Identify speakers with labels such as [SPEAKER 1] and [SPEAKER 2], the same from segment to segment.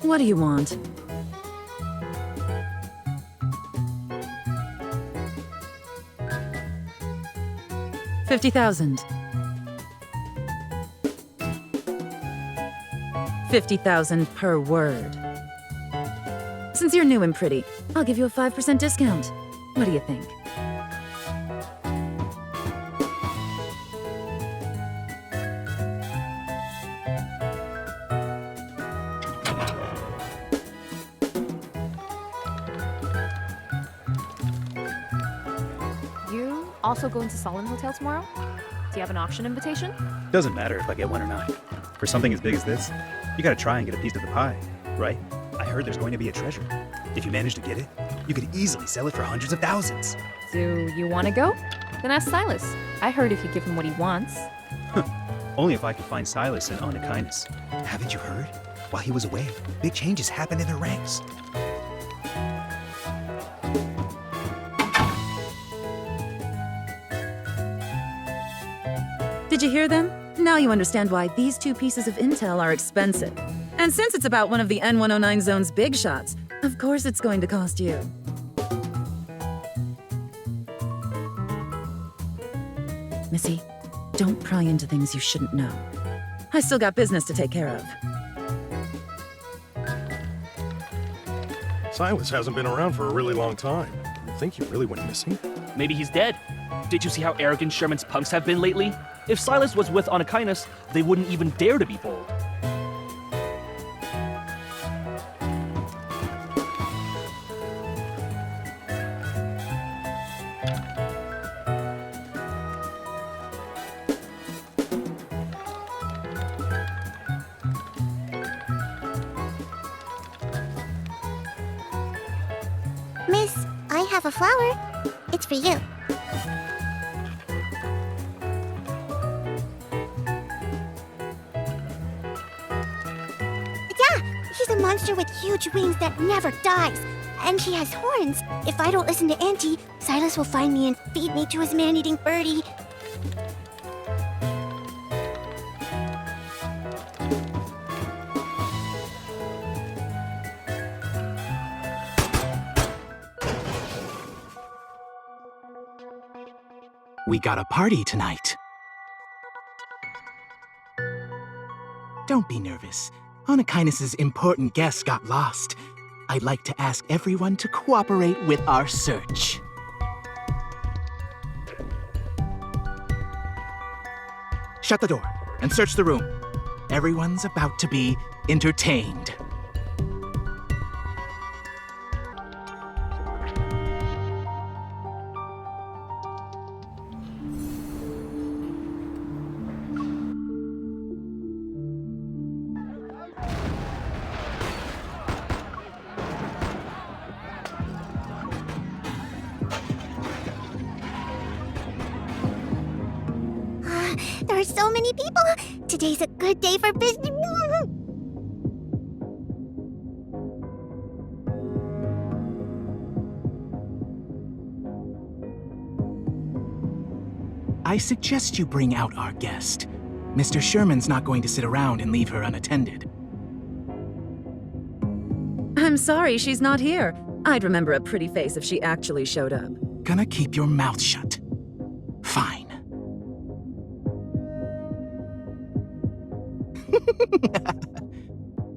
[SPEAKER 1] What do you want? $50,000. 50,000 per word. Since you're new and pretty, I'll give you a 5% discount. What do you think?
[SPEAKER 2] You also going to Solon Hotel tomorrow? Do you have an auction invitation?
[SPEAKER 3] Doesn't matter if I get one or not. For something as big as this, you gotta try and get a piece of the pie, right? I heard there's going to be a treasure. If you manage to get it, you could easily sell it for hundreds of thousands.
[SPEAKER 2] Do you want to go? Then ask Sylus. I heard if you give him what he wants.
[SPEAKER 3] Only if I could find Sylus and Onychines. Haven't you heard? While he was away, big changes happened in their ranks.
[SPEAKER 1] Did you hear them? Now you understand why these two pieces of intel are expensive. And since it's about one of the N109 zone's big shots, of course it's going to cost you. Missy, don't pry into things you shouldn't know. I still got business to take care of.
[SPEAKER 4] Sylus hasn't been around for a really long time. You think he really went missing?
[SPEAKER 5] Maybe he's dead. Did you see how arrogant Sherman's punks have been lately? If Sylus was with Onychines, they wouldn't even dare to be bold.
[SPEAKER 6] Miss, I have a flower. It's for you. She's a monster with huge wings that never dies. And she has horns. If I don't listen to Auntie, Sylus will find me and feed me to his man-eating birdie.
[SPEAKER 7] We got a party tonight. Don't be nervous. Onychines' important guest got lost. I'd like to ask everyone to cooperate with our search. Shut the door and search the room. Everyone's about to be entertained.
[SPEAKER 6] There are so many people. Today's a good day for business.
[SPEAKER 7] I suggest you bring out our guest. Mr. Sherman's not going to sit around and leave her unattended.
[SPEAKER 1] I'm sorry she's not here. I'd remember a pretty face if she actually showed up.
[SPEAKER 7] Gonna keep your mouth shut. Fine.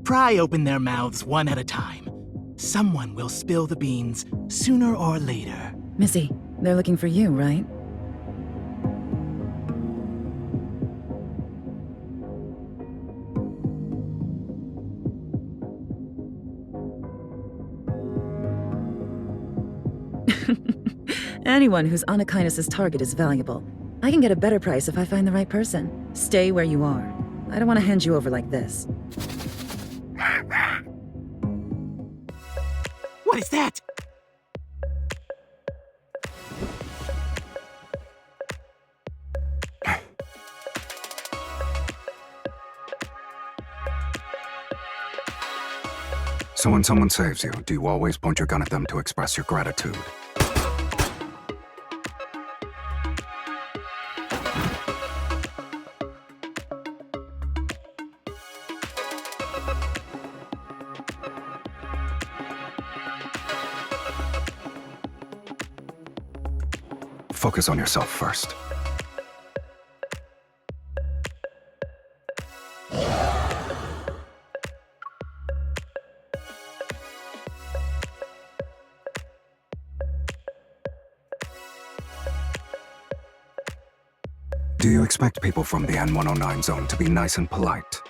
[SPEAKER 7] Pry open their mouths one at a time. Someone will spill the beans sooner or later.
[SPEAKER 1] Missy, they're looking for you, right? Anyone who's Onychines' target is valuable. I can get a better price if I find the right person. Stay where you are. I don't want to hand you over like this.
[SPEAKER 7] What is that?
[SPEAKER 8] So when someone saves you, do you always point your gun at them to express your gratitude? Focus on yourself first. Do you expect people from the N109 zone to be nice and polite?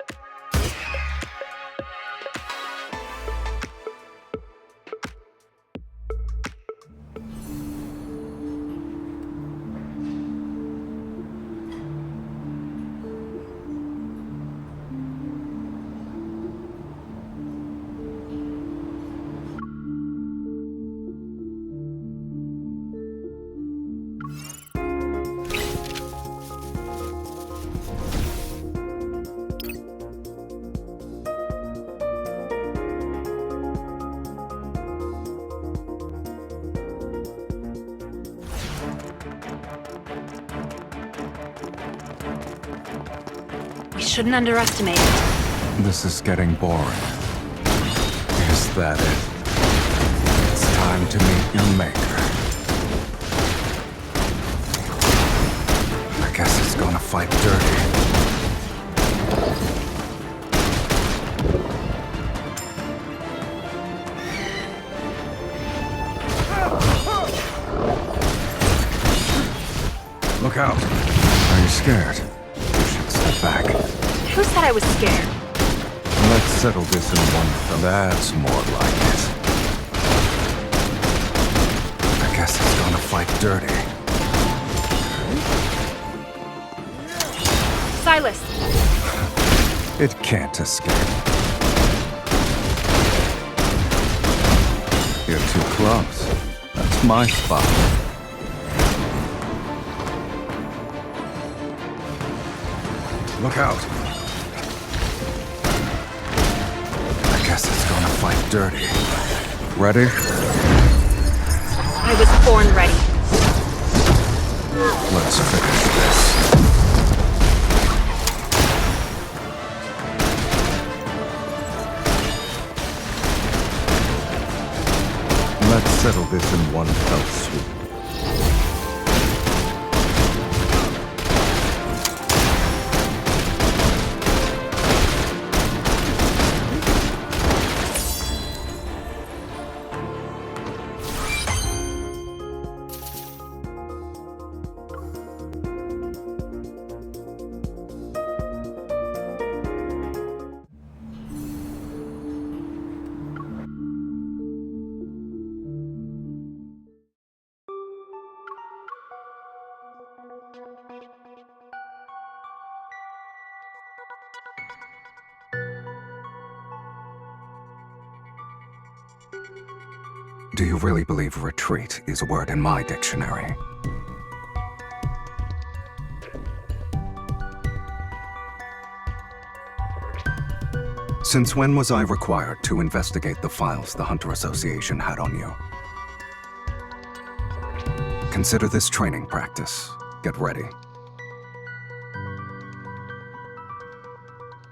[SPEAKER 9] We shouldn't underestimate it.
[SPEAKER 8] This is getting boring. Is that it? It's time to meet your maker. I guess it's gonna fight dirty. Look out. Are you scared? You should step back.
[SPEAKER 9] Who said I was scared?
[SPEAKER 8] Let's settle this in one. That's more like it. I guess it's gonna fight dirty.
[SPEAKER 9] Sylus!
[SPEAKER 8] It can't escape. You're too close. That's my spot. Look out. I guess it's gonna fight dirty. Ready?
[SPEAKER 9] I was born ready.
[SPEAKER 8] Let's finish this. Let's settle this in one fell swoop. Do you really believe retreat is a word in my dictionary? Since when was I required to investigate the files the Hunter Association had on you? Consider this training practice. Get ready.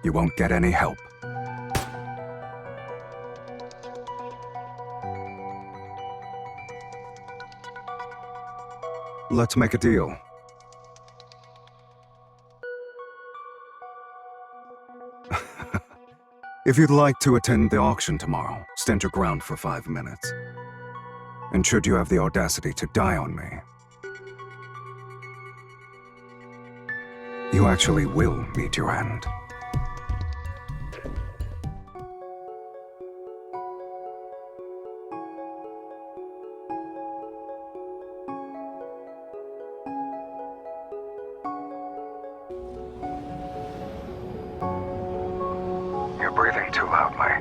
[SPEAKER 8] You won't get any help. Let's make a deal. If you'd like to attend the auction tomorrow, stand your ground for 5 minutes. And should you have the audacity to die on me, you actually will meet your end. You're breathing too loudly.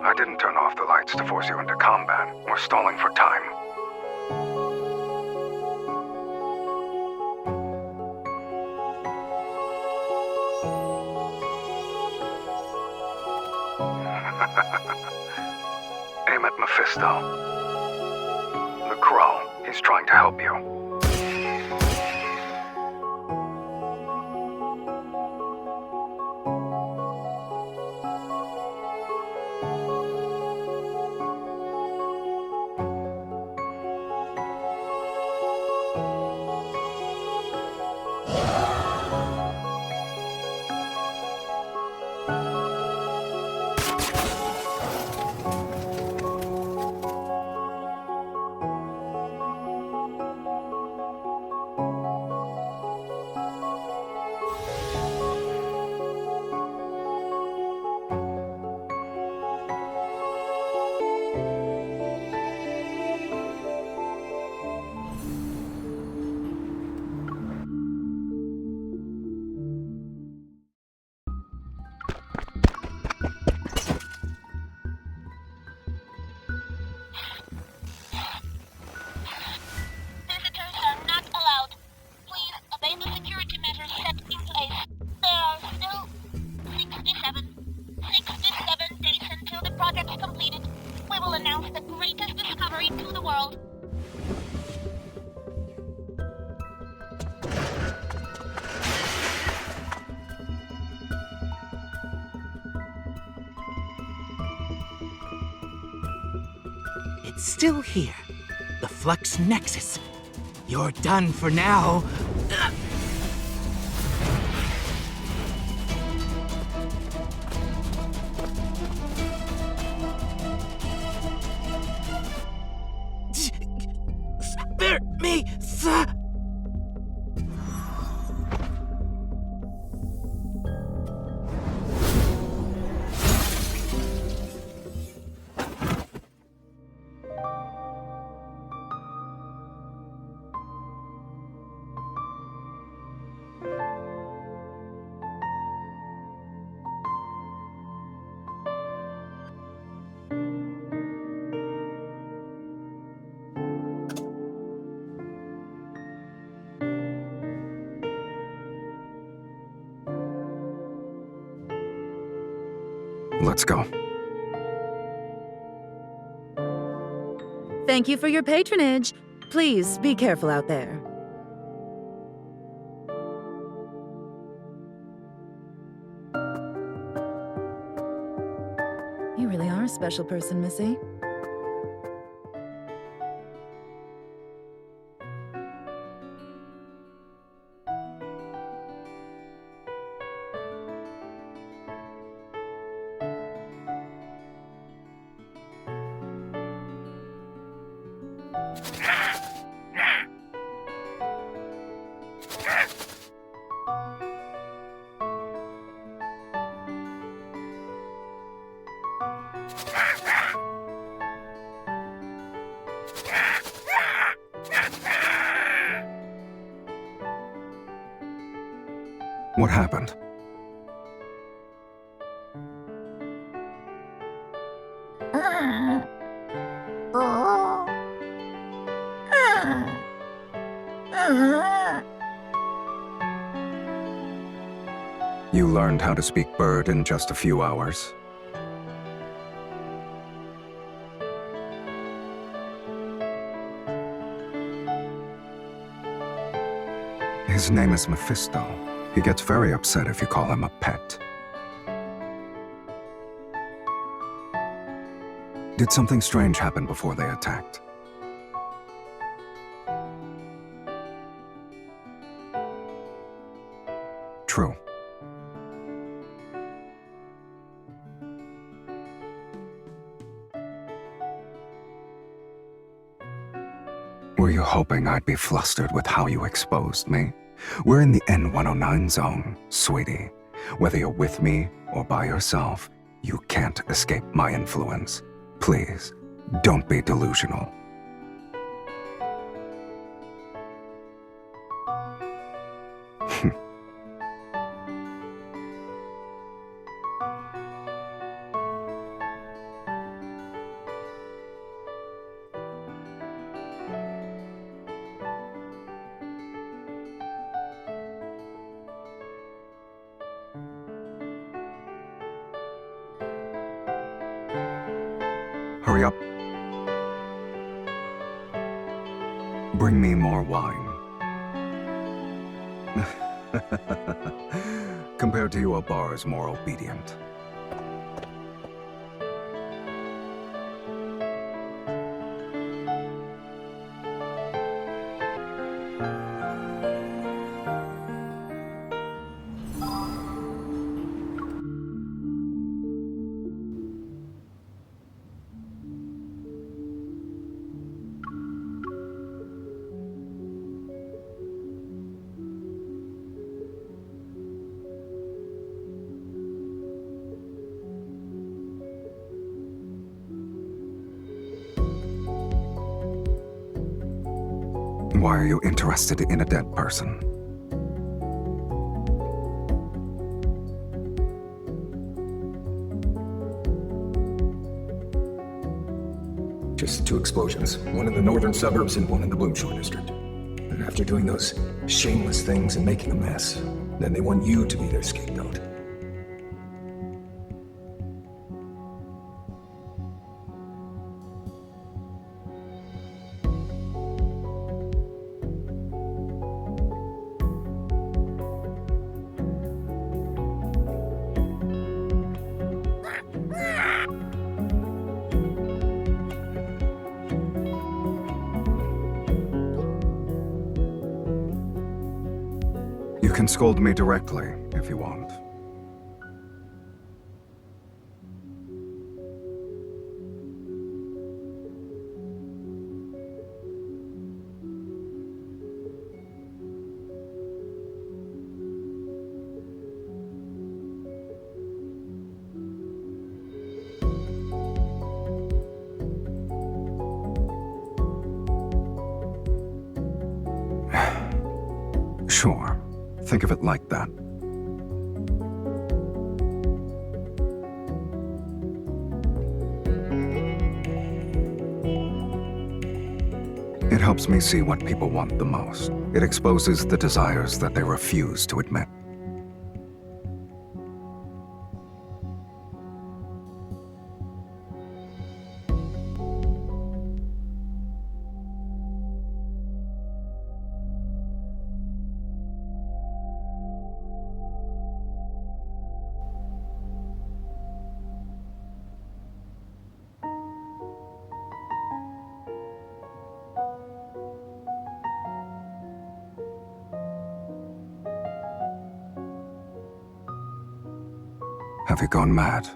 [SPEAKER 8] I didn't turn off the lights to force you into combat. We're stalling for time. Aim at Mephisto. The Crow. He's trying to help you.
[SPEAKER 7] It's still here. The Flux Nexus. You're done for now. Spare me, sir!
[SPEAKER 8] Let's go.
[SPEAKER 1] Thank you for your patronage. Please be careful out there. You really are a special person, Missy.
[SPEAKER 8] What happened? You learned how to speak bird in just a few hours. His name is Mephisto. He gets very upset if you call him a pet. Did something strange happen before they attacked? True. Were you hoping I'd be flustered with how you exposed me? We're in the N109 zone, sweetie. Whether you're with me or by yourself, you can't escape my influence. Please, don't be delusional. Hurry up. Bring me more wine. Compared to you, a bar is more obedient. Why are you interested in a dead person?
[SPEAKER 10] Just 2 explosions, one in the northern suburbs and one in the Bloomshore district. And after doing those shameless things and making a mess, then they want you to be their scapegoat.
[SPEAKER 8] You can scold me directly if you want. Sure. Think of it like that. It helps me see what people want the most. It exposes the desires that they refuse to admit. Have you gone mad?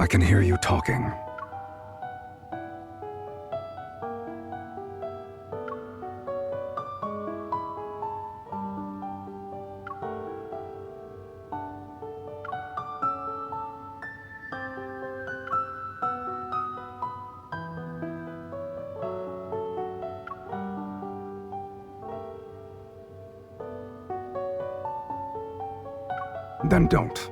[SPEAKER 8] I can hear you talking. Then don't.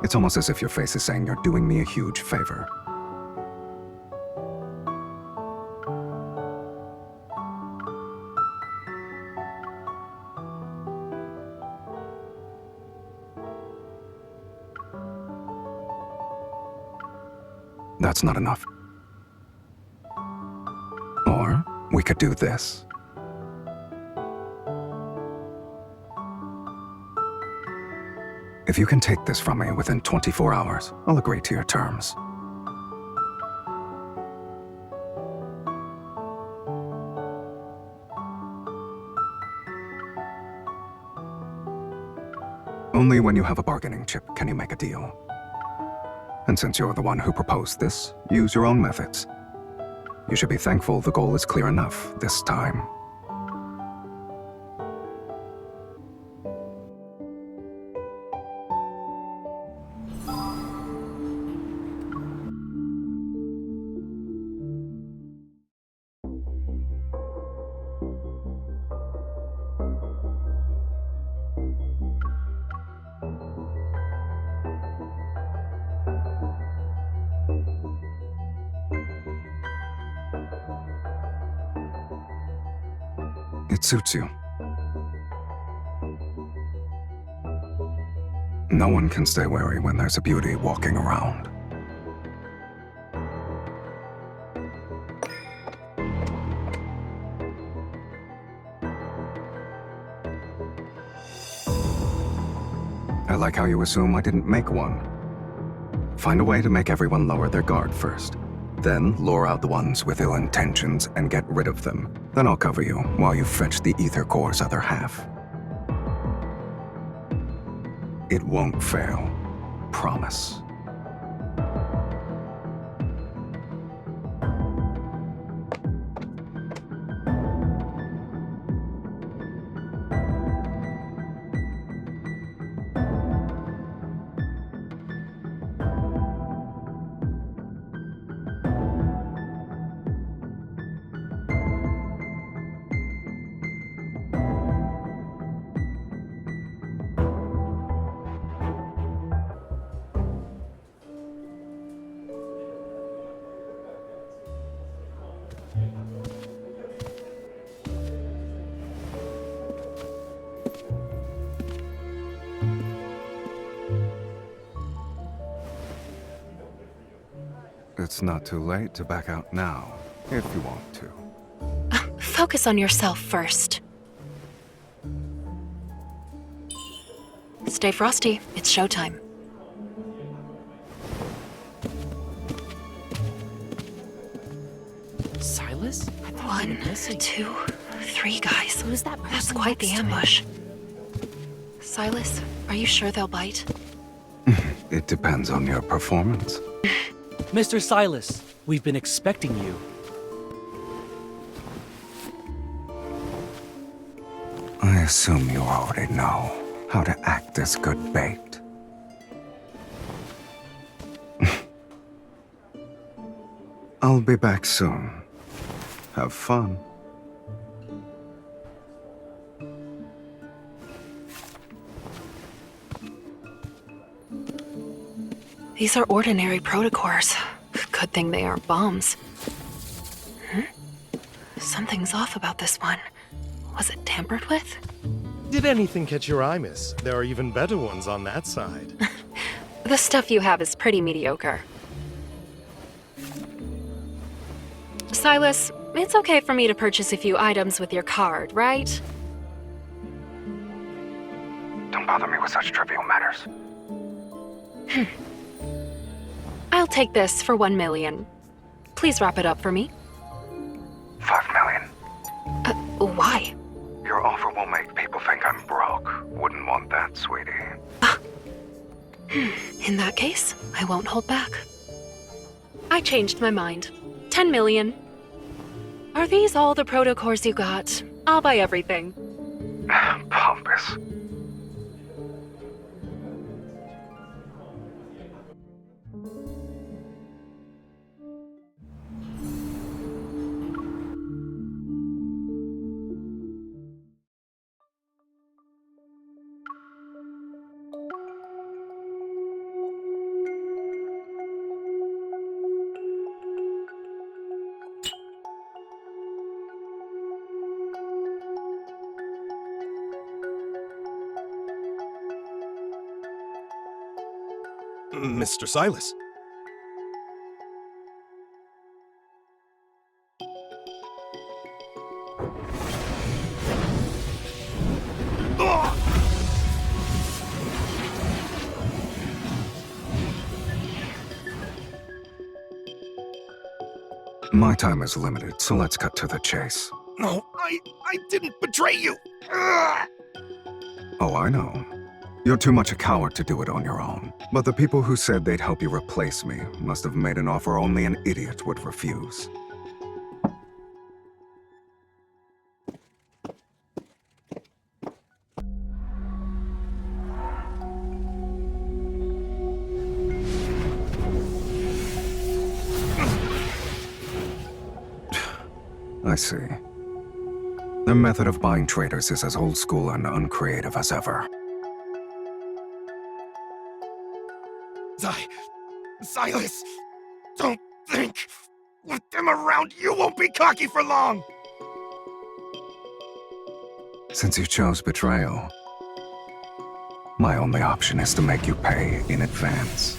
[SPEAKER 8] It's almost as if your face is saying you're doing me a huge favor. That's not enough. Or we could do this. If you can take this from me within 24 hours, I'll agree to your terms. Only when you have a bargaining chip can you make a deal. And since you're the one who proposed this, use your own methods. You should be thankful the goal is clear enough this time. It suits you. No one can stay wary when there's a beauty walking around. I like how you assume I didn't make one. Find a way to make everyone lower their guard first. Then lure out the ones with ill intentions and get rid of them. Then I'll cover you while you fetch the ether core's other half. It won't fail. Promise. It's not too late to back out now, if you want to.
[SPEAKER 9] Focus on yourself first. Stay frosty. It's showtime.
[SPEAKER 5] Silas?
[SPEAKER 9] 1, 2, 3 guys.
[SPEAKER 1] Who's that person?
[SPEAKER 9] That's quite the
[SPEAKER 1] next to me?
[SPEAKER 9] ambush. Silas, are you sure they'll bite?
[SPEAKER 8] It depends on your performance.
[SPEAKER 5] Mr. Sylus, we've been expecting you.
[SPEAKER 8] I assume you already know how to act as good bait. I'll be back soon. Have fun.
[SPEAKER 9] These are ordinary protocors. Good thing they aren't bombs. Something's off about this one. Was it tampered with?
[SPEAKER 4] Did anything catch your eye, miss? There are even better ones on that side.
[SPEAKER 9] The stuff you have is pretty mediocre. Silas, it's okay for me to purchase a few items with your card, right?
[SPEAKER 8] Don't bother me with such trivial matters.
[SPEAKER 9] I'll take this for 1 million. Please wrap it up for me.
[SPEAKER 8] 5 million.
[SPEAKER 9] Why?
[SPEAKER 8] Your offer will make people think I'm broke. Wouldn't want that, sweetie.
[SPEAKER 9] In that case, I won't hold back. I changed my mind. 10 million. Are these all the protocors you got? I'll buy everything.
[SPEAKER 8] Pompous.
[SPEAKER 4] Mr. Sylus.
[SPEAKER 8] My time is limited, so let's cut to the chase.
[SPEAKER 4] No, I didn't betray you.
[SPEAKER 8] Oh, I know. You're too much a coward to do it on your own. But the people who said they'd help you replace me must have made an offer only an idiot would refuse. I see. Their method of buying traitors is as old school and uncreative as ever.
[SPEAKER 4] Silas, don't think. With them around, you won't be cocky for long.
[SPEAKER 8] Since you chose betrayal, my only option is to make you pay in advance.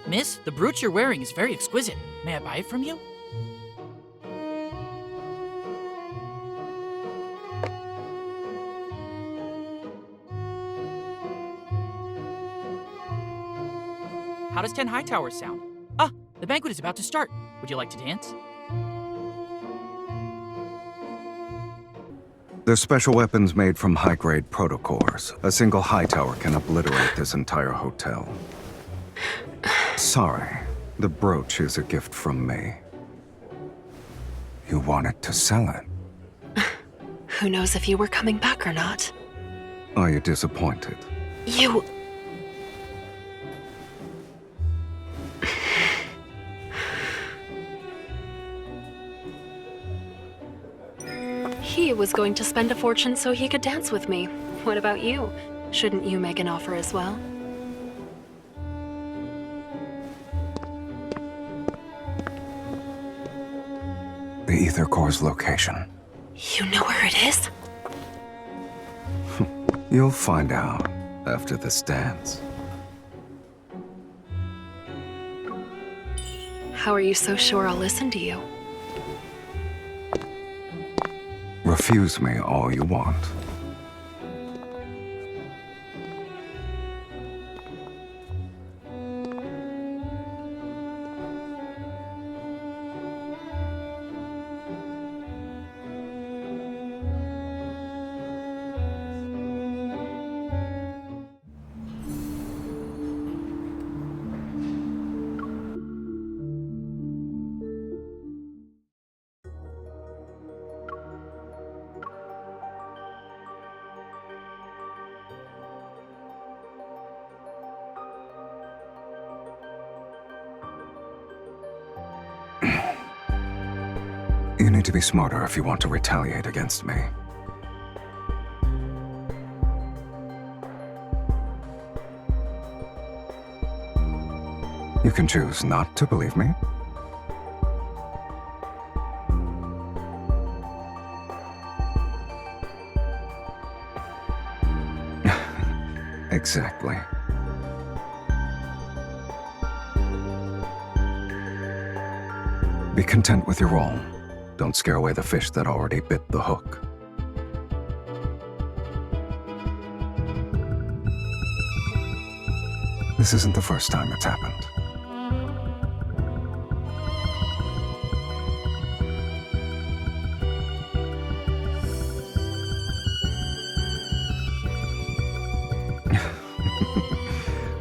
[SPEAKER 11] Miss, the brooch you're wearing is very exquisite. May I buy it from you? How does 10 High Towers sound? Ah, the banquet is about to start. Would you like to dance?
[SPEAKER 8] They're special weapons made from high-grade protocores. A single high tower can obliterate this entire hotel. Sorry, the brooch is a gift from me. You wanted to sell it.
[SPEAKER 9] Who knows if you were coming back or not?
[SPEAKER 8] Are you disappointed?
[SPEAKER 9] You... He was going to spend a fortune so he could dance with me. What about you? Shouldn't you make an offer as well?
[SPEAKER 8] The Ether Core's location.
[SPEAKER 9] You know where it is?
[SPEAKER 8] You'll find out after this dance.
[SPEAKER 9] How are you so sure I'll listen to you?
[SPEAKER 8] Refuse me all you want. You need to be smarter if you want to retaliate against me. You can choose not to believe me. Exactly. Be content with your role. Don't scare away the fish that already bit the hook. This isn't the first time it's happened.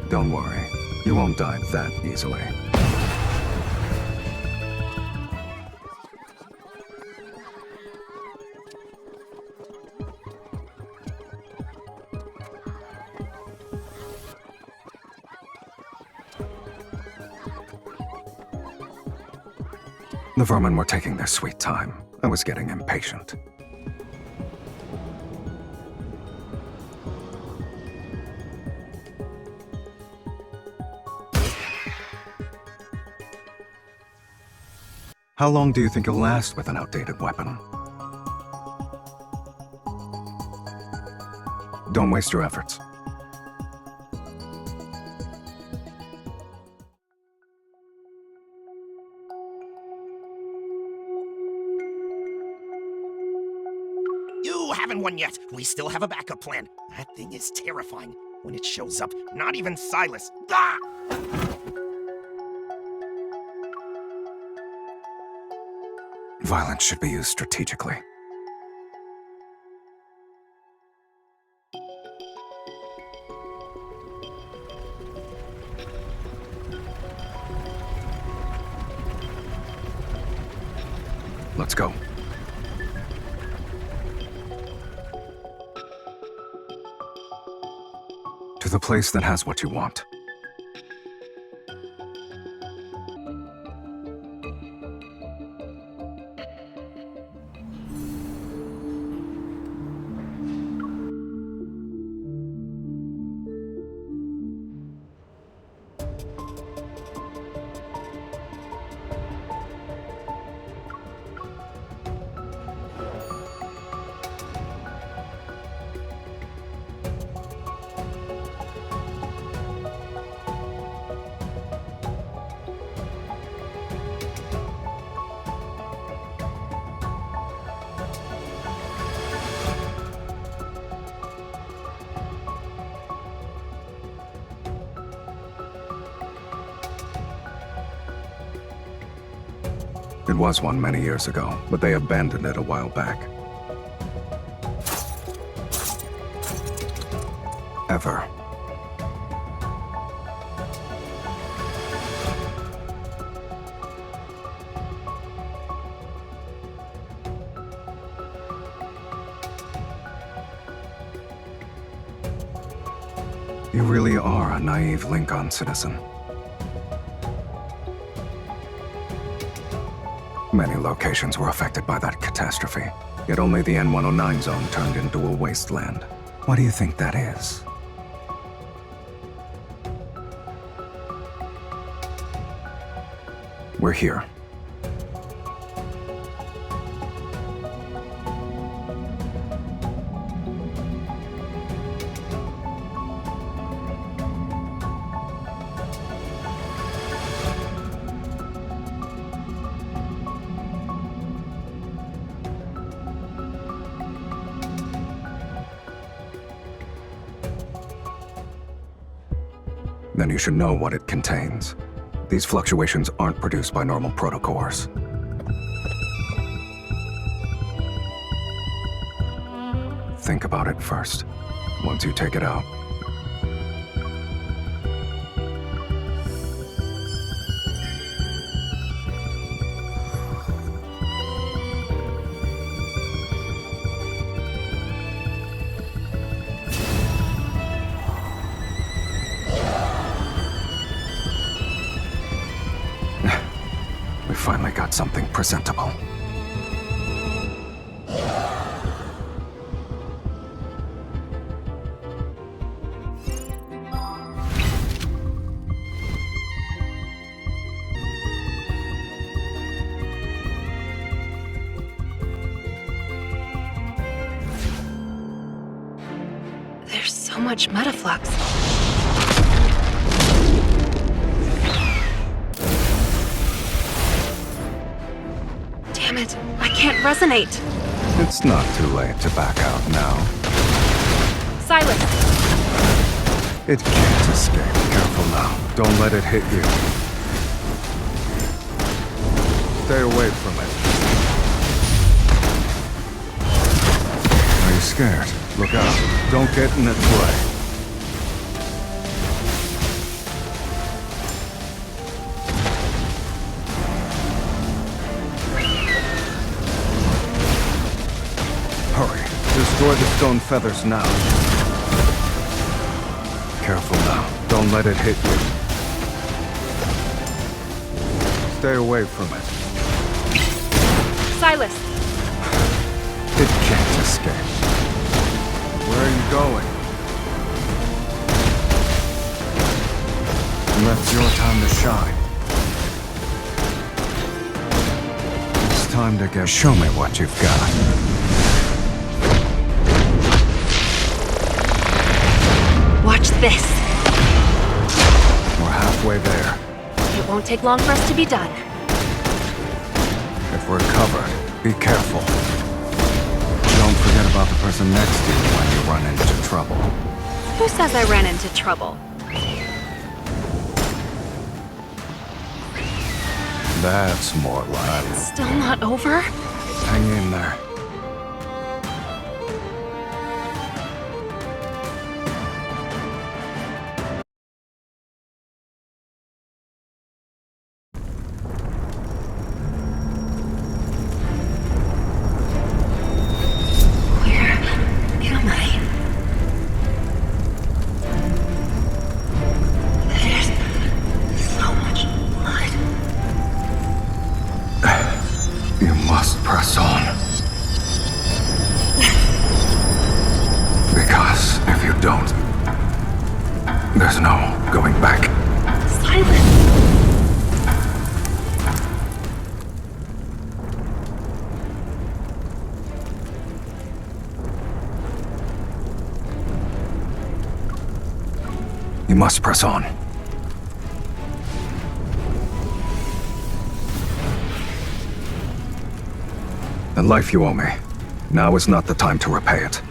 [SPEAKER 8] Don't worry, you won't die that easily. The vermin were taking their sweet time. I was getting impatient. How long do you think you'll last with an outdated weapon? Don't waste your efforts.
[SPEAKER 4] You haven't won yet. We still have a backup plan. That thing is terrifying. When it shows up, not even Sylus. Ah!
[SPEAKER 8] Violence should be used strategically. Let's go. To the place that has what you want. It was one many years ago, but they abandoned it a while back. Ever. You really are a naive Lincoln citizen. Many locations were affected by that catastrophe, yet only the N109 zone turned into a wasteland. Why do you think that is? We're here. Then you should know what it contains. These fluctuations aren't produced by normal protocores. Think about it first. Once you take it out, we finally got something presentable.
[SPEAKER 9] There's so much metaflux. Damn it, I can't resonate.
[SPEAKER 8] It's not too late to back out now.
[SPEAKER 9] Sylus!
[SPEAKER 8] It can't escape. Careful now. Don't let it hit you. Stay away from it. Are you scared? Look out. Don't get in its way. Hurry. Destroy the stone feathers now. Careful now. Don't let it hit you. Stay away from it.
[SPEAKER 9] Sylus!
[SPEAKER 8] It can't escape. Where are you going? That's your time to shine. It's time to get... Show me what you've got.
[SPEAKER 9] Watch this.
[SPEAKER 8] We're halfway there.
[SPEAKER 9] It won't take long for us to be done.
[SPEAKER 8] If we're covered, be careful. Don't forget about the person next to you when you run into trouble.
[SPEAKER 9] Who says I ran into trouble?
[SPEAKER 8] That's more like...
[SPEAKER 9] Still not over?
[SPEAKER 8] Hang in there. You must press on. Because if you don't, there's no going back.
[SPEAKER 9] Silence!
[SPEAKER 8] You must press on. The life you owe me. Now is not the time to repay it.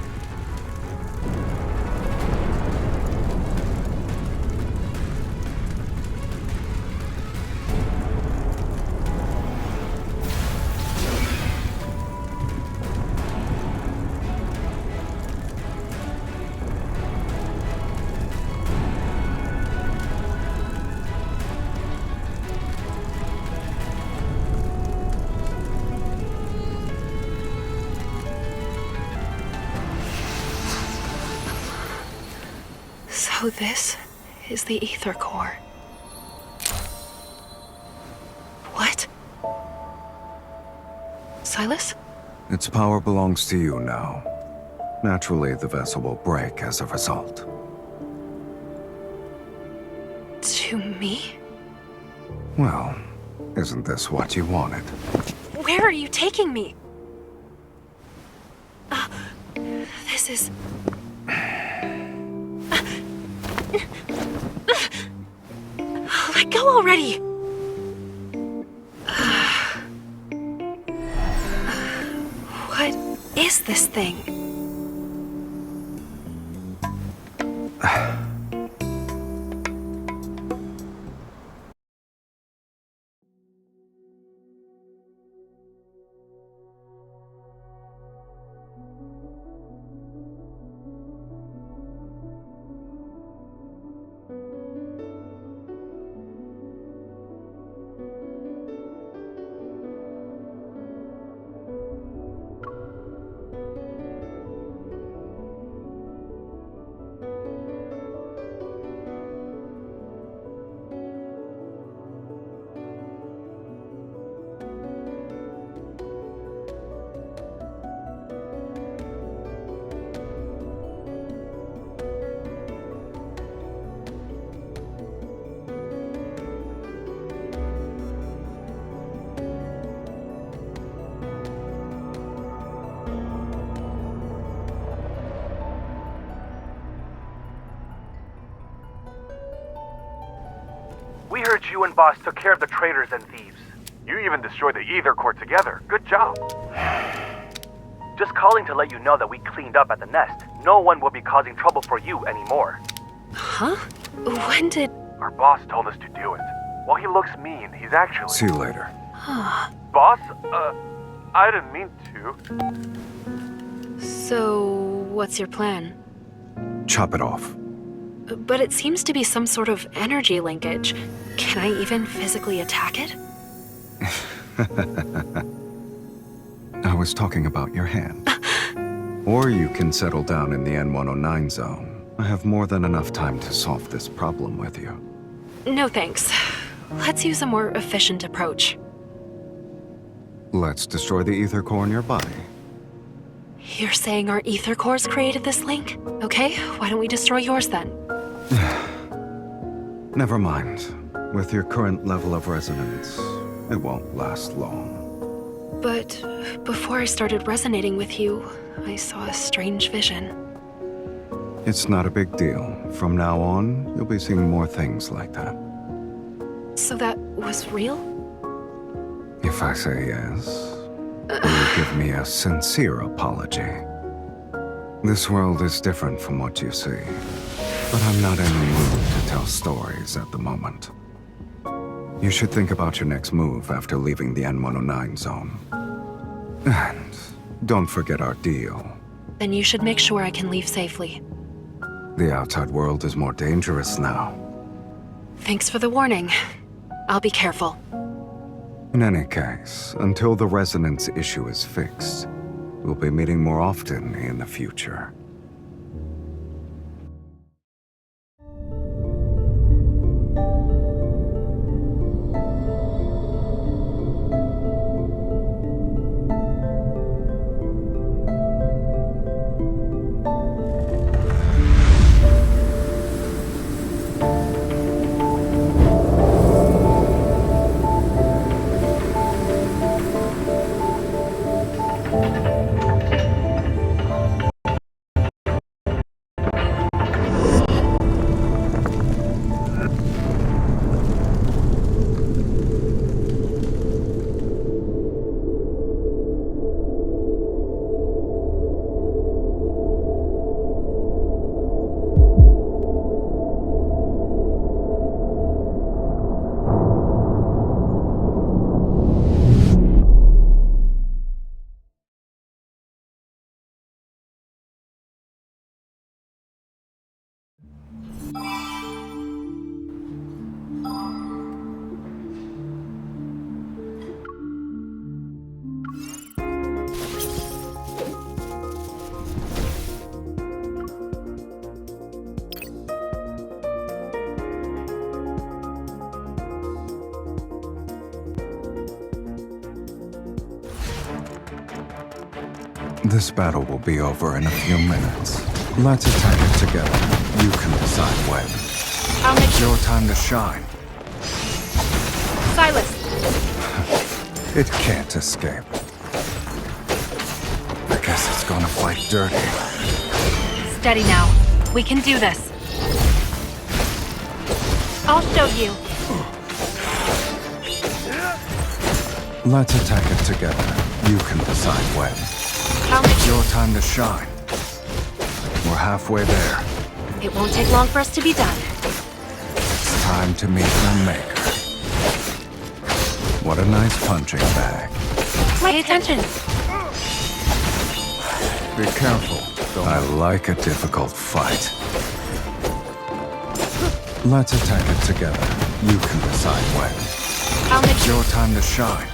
[SPEAKER 9] So this is the ether core. What? Sylus?
[SPEAKER 8] Its power belongs to you now. Naturally, the vessel will break as a result.
[SPEAKER 9] To me?
[SPEAKER 8] Well, isn't this what you wanted?
[SPEAKER 9] Where are you taking me? This is... Let go already! What is this thing?
[SPEAKER 12] We heard you and Boss took care of the traitors and thieves. You even destroyed the ether core together. Good job. Just calling to let you know that we cleaned up at the nest. No one will be causing trouble for you anymore.
[SPEAKER 9] Huh? When did...
[SPEAKER 12] Our boss told us to do it. While he looks mean, he's actually...
[SPEAKER 8] See you later.
[SPEAKER 12] Boss? I didn't mean to.
[SPEAKER 9] So, what's your plan?
[SPEAKER 8] Chop it off.
[SPEAKER 9] But it seems to be some sort of energy linkage. Can I even physically attack it?
[SPEAKER 8] I was talking about your hand. Or you can settle down in the N109 zone. I have more than enough time to solve this problem with you.
[SPEAKER 9] No thanks. Let's use a more efficient approach.
[SPEAKER 8] Let's destroy the ether core in your body.
[SPEAKER 9] You're saying our ether cores created this link? Okay, why don't we destroy yours then?
[SPEAKER 8] Never mind. With your current level of resonance, it won't last long.
[SPEAKER 9] But before I started resonating with you, I saw a strange vision.
[SPEAKER 8] It's not a big deal. From now on, you'll be seeing more things like that.
[SPEAKER 9] So that was real?
[SPEAKER 8] If I say yes, will you give me a sincere apology? This world is different from what you see, but I'm not in the mood to tell stories at the moment. You should think about your next move after leaving the N109 zone. And don't forget our deal.
[SPEAKER 9] Then you should make sure I can leave safely.
[SPEAKER 8] The outside world is more dangerous now.
[SPEAKER 9] Thanks for the warning. I'll be careful.
[SPEAKER 8] In any case, until the resonance issue is fixed, we'll be meeting more often in the future. This battle will be over in a few minutes. Let's attack it together. You can decide when.
[SPEAKER 9] I'll make
[SPEAKER 8] It's your time to shine.
[SPEAKER 9] Sylus.
[SPEAKER 8] It can't escape. I guess it's gonna fight dirty.
[SPEAKER 9] Steady now. We can do this. I'll show you.
[SPEAKER 8] Let's attack it together. You can decide when.
[SPEAKER 9] I'll make
[SPEAKER 8] It's your time to shine. We're halfway there.
[SPEAKER 9] It won't take long for us to be done.
[SPEAKER 8] It's time to meet the maker. What a nice punching bag.
[SPEAKER 9] Pay attention.
[SPEAKER 8] Be careful. I like a difficult fight. Let's attack it together. You can decide when.
[SPEAKER 9] I'll make
[SPEAKER 8] It's your time to shine.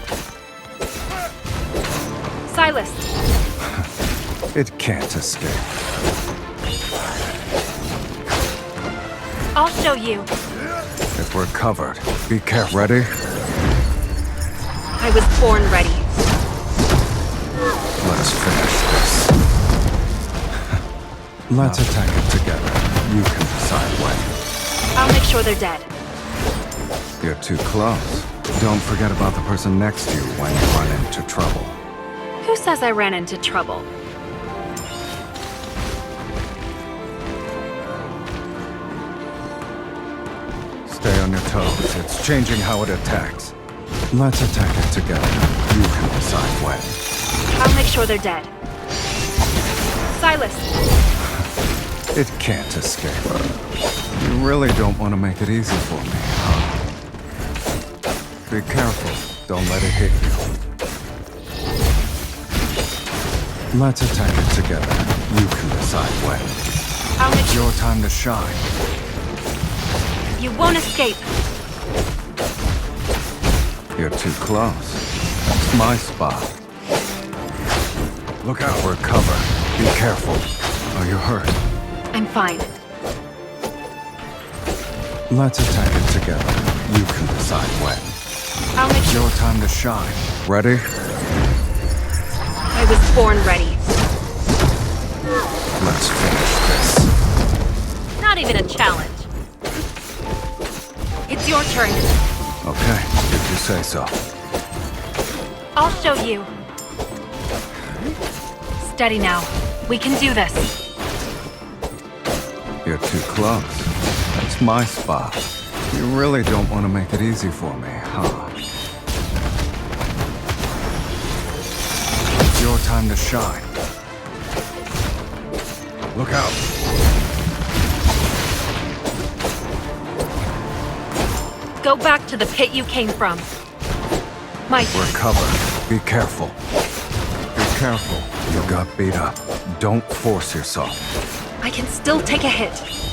[SPEAKER 9] Sylus.
[SPEAKER 8] It can't escape.
[SPEAKER 9] I'll show you.
[SPEAKER 8] If we're covered, be careful. Ready?
[SPEAKER 9] I was born ready.
[SPEAKER 8] Let's finish this. Let's attack it together. You can decide when.
[SPEAKER 9] I'll make sure they're dead.
[SPEAKER 8] You're too close. Don't forget about the person next to you when you run into trouble.
[SPEAKER 9] Who says I ran into trouble?
[SPEAKER 8] Stay on your toes. It's changing how it attacks. Let's attack it together. You can decide when.
[SPEAKER 9] I'll make sure they're dead. Sylus.
[SPEAKER 8] It can't escape. You really don't want to make it easy for me, huh? Be careful. Don't let it hit you. Let's attack it together. You can decide when.
[SPEAKER 9] I'll make
[SPEAKER 8] It's your time to shine.
[SPEAKER 9] You won't escape.
[SPEAKER 8] You're too close. It's my spot. Look out, we're covered. Be careful. Are you hurt?
[SPEAKER 9] I'm fine.
[SPEAKER 8] Let's attack it together. You can decide when.
[SPEAKER 9] I'll make
[SPEAKER 8] It's your time to shine. Ready?
[SPEAKER 9] I was born ready.
[SPEAKER 8] Let's finish this.
[SPEAKER 9] Not even a challenge. It's your turn.
[SPEAKER 8] Okay, if you say so.
[SPEAKER 9] I'll show you. Steady now. We can do this.
[SPEAKER 8] You're too close. That's my spot. You really don't want to make it easy for me, huh? It's your time to shine. Look out.
[SPEAKER 9] Go back to the pit you came from. My
[SPEAKER 8] We're covered. Be careful. Be careful. You got beat up. Don't force yourself.
[SPEAKER 9] I can still take a hit.